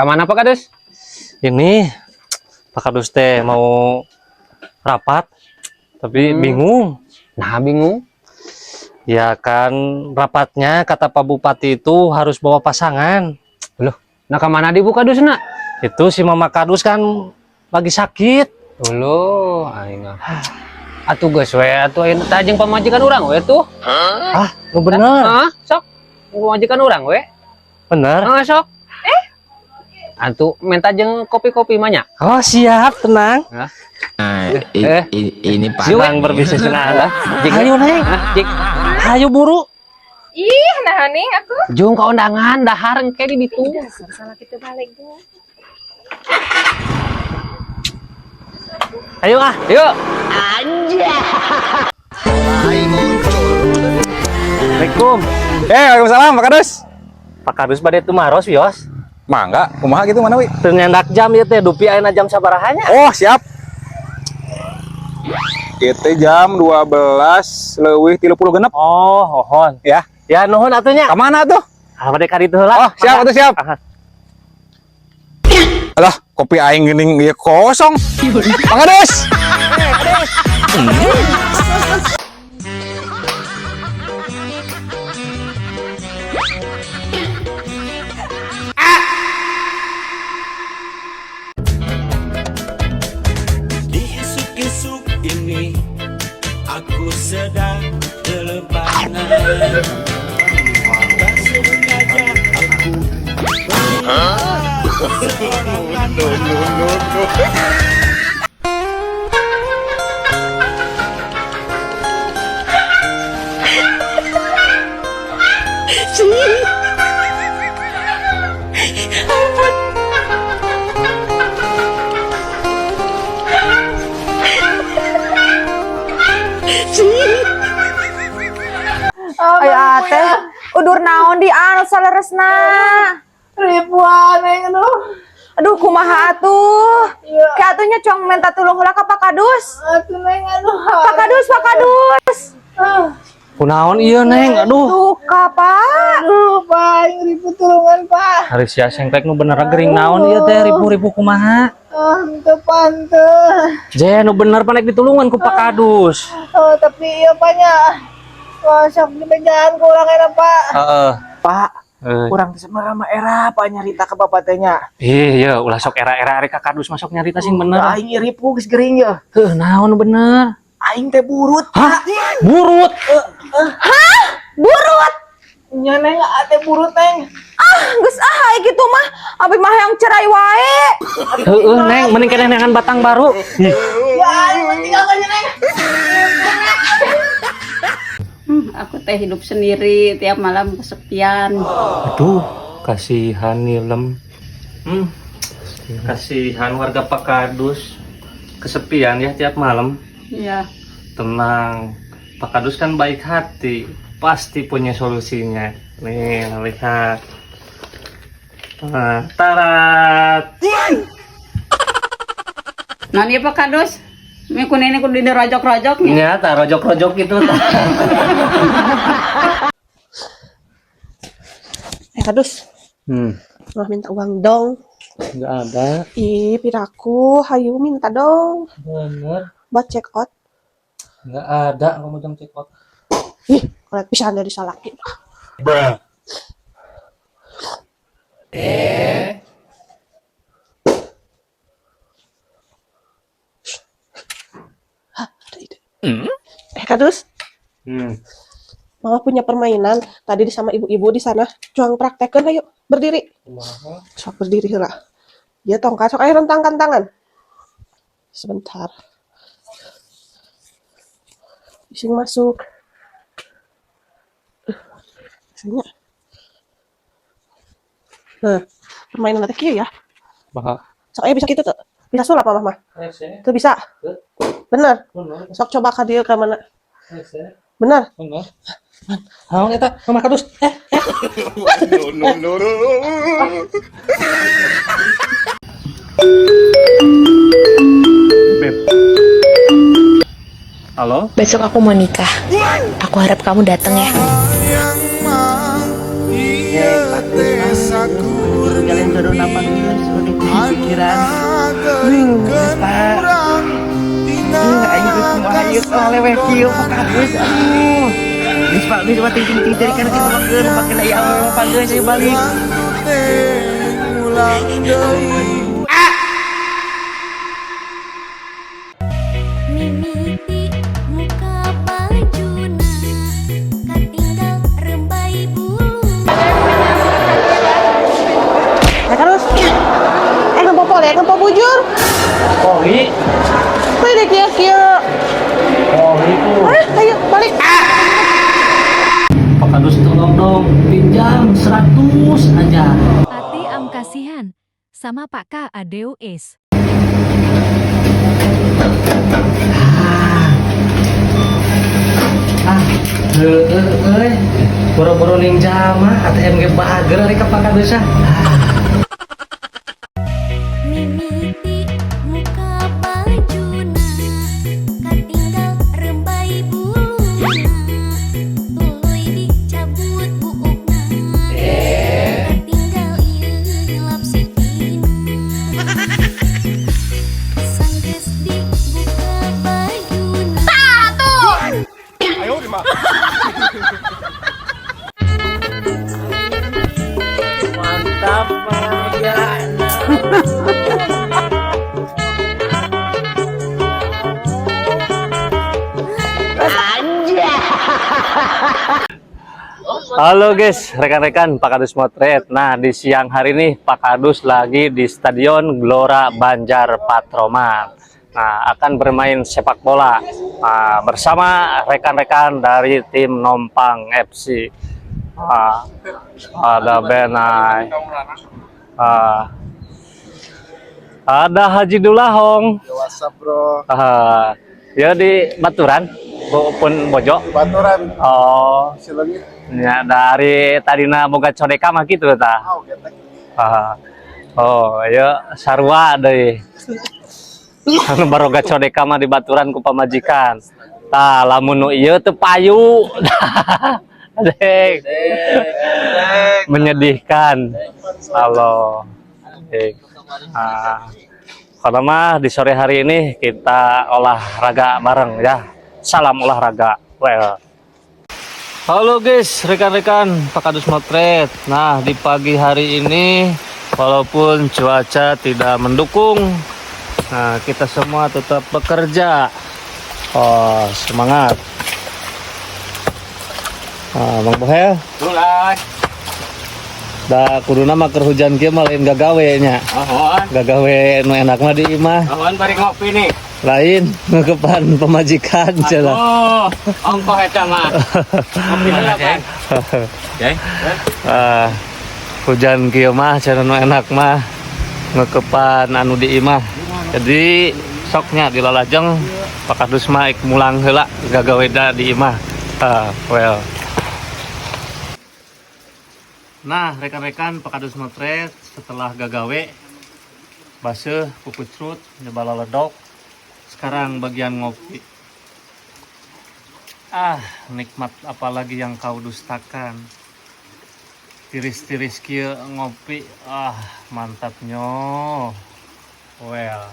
Kamana Pak Kadus? Ini Pak Kadus teh mau rapat, tapi bingung. Nah, bingung. Ya kan rapatnya kata Pak Bupati itu harus bawa pasangan. Loh, nah kamana di Bu Kadus nak? Itu si Mama Kadus kan lagi sakit. Dulu, aing. Atuh geus we atuh ayeuna tajeng pamajikan urang we tuh. Ah, lu bener. Hah? Sok. Pamajikan urang we. Bener. Sok. Atuh minta jeung kopi-kopi mah nya. Oh, siap, tenang. Ini Pak. Senang berbisnis dengan Anda. Ayo, Neng. Jik, Ayo buru. Ih, nah nih aku. jung ka undangan dahar engke di ditu. Salah kita balik tuh. Ayo ah. Yuk. Assalamualaikum. Waalaikumsalam Pak Kadus. Pak Kadus bade teu maros wios. Mangga, kumaha gitu mana wi? Teu nyendak jam ieu teh dupi ayeuna jam sabarahanya. Oh, siap. Kita jam 12 leuwih 30 genep Oh, hohon. ya. Ya nuhun atunya. Ka mana tuh? Ah bade ka ditu heula. Oh, siap atuh siap. Aha. Alah, kopi aing geuning ieu kosong. Pak Kadus. Di isuk-isuk ini aku sedang kelepanan. Tak sengaja aku Ayo teh, udur naon di anu saleresna. Ribuan yang Aduh kumaha atuh? Ka atuhnya cong minta tulung heula ka Pak Kadus. atuh neng Pak Kadus, Pak Kadus. Kunaon ieu Neng? Aduh. Tuh ka Pak. aduh pak yang ribut tulungan pak Hari sia sengklek nu bener gering naon ieu teh ribu-ribu kumaha? henteu panteu Je nu bener panek ditulungan ku Pak Kadus. tapi iya paknya sok di bejaan ku urang era pak Heeh. Pak, kurang semerama era Pak nyarita ke bapak tehnya. Iya, ulah sok era-era ari Kak Kadus masuk nyarita sing bener. Aing iri geus gering ya. Heuh, naon nu bener? Aing teh burut. Hah? Burut. Burut. nya neng ate burut neng Geus ah kitu mah. Abi mah yang cerai wae. Heueuh, Neng, mending keneh neangan batang baru. Ih, ya aing tinggal ka neng Aku teh hidup sendiri tiap malam kesepian. aduh, kasihan Nilem. Kasihan warga Pak Kadus. Kesepian ya tiap malam. Ya, Tenang, Pak Kadus kan baik hati, pasti punya solusinya. Nih, lihat. Nah, tarat. non ya Pak Kadus. Mi kunini kudu dirojok-rojoknya. Ya, tak rojok-rojok itu. Kadus mau minta uang dong Nggak ada. ih piraku hayu minta dong Bener. buat check out Nggak ada kamu jam check out. ih kolek pisan dari salakin Kadus, Mama punya permainan tadi sama ibu-ibu di sana. Cuang praktekeun ayo berdiri. Sok berdiri heula. Ya tongkat sok ayo rentangkan tangan. Sebentar. Bising masuk. Biasanya. Nah, permainan nanti kieu ya. Bah. Sok ayo bisa gitu tuh. Bisa sulap Mama. Tuh bisa. Bener. Sok coba ka dieu ka mana. Bener. Haun eta Mama Kadus. Beb. Halo? Besok aku mau nikah. Aku harap kamu datang ya. yang mau Kalian udah nampak sudah pikiran. Pak. Ayo kumaha leweh kieu pakadus. Aduh. Geus Pak, geus mati ting dari kana kita makeun pakai aya Allah panggeuh saya balik. Mimiti muka bajuna katinggal rembai bulu. Terus ngempo bujur. Kohi. Pilih kia. Kohi tuh. Ayo balik. Pak Kadus tolong dong, pinjam 100 aja. Ati am kasihan sama Pak K ADOS. Boro-boro ninja mah ATM ge bager ari ka Pak Kadus. Mimiti muka bajuna katinggal rembai bulu. Tuluy dicabut buukna. Katinggal ieu ngelap sipina. Sanggeus dibuka bajuna. Mantap Maya. Halo guys, rekan-rekan Pak Kadus Motret. Nah, di siang hari ini Pak Kadus lagi di Stadion Gelora Banjar Patroman. Nah, akan bermain sepak bola bersama rekan-rekan dari tim Nompang FC. Ada Benai, ada Haji Dulahong. WhatsApp bro. Ya di Baturan, pun Bojo. Baturan. Oh, Silagi. ya dari tadina boga codeka mah gitu ta. Oh, ya sarua deui. Anu baroga codeka mah di Baturan ku pamajikan. Tah lamun nu ieu teu payu. Dek. Menyedihkan. Halo. Karena mah di sore hari ini kita olahraga bareng ya. Salam olahraga. Well. Halo guys, rekan-rekan Pak Kadus Motret. Nah, di pagi hari ini walaupun cuaca tidak mendukung, nah kita semua tetap bekerja. Oh, semangat. Bang Bohel. Da kuduna mah keur hujan kieu mah lain gagawe nya. Gagawe nu enak mah di imah. Bari ngopi nih. Lain ngekepan pemajikan cenah. Oh, ongkoh eta mah. Ngopi heula, Bang. Oke. Hujan kieu mah cenah nu enak mah ngekepan anu di imah. Jadi soknya di lalajeng Pak Kadus mah ik mulang heula gagawe da di imah. Well. Nah, rekan-rekan Pak Kadus Motret setelah gagawe baseuh kukucrut nyebala ledok. Sekarang bagian ngopi. Nikmat apalagi yang kau dustakan. Tiris-tiris kieu ngopi. Mantapnya. Well.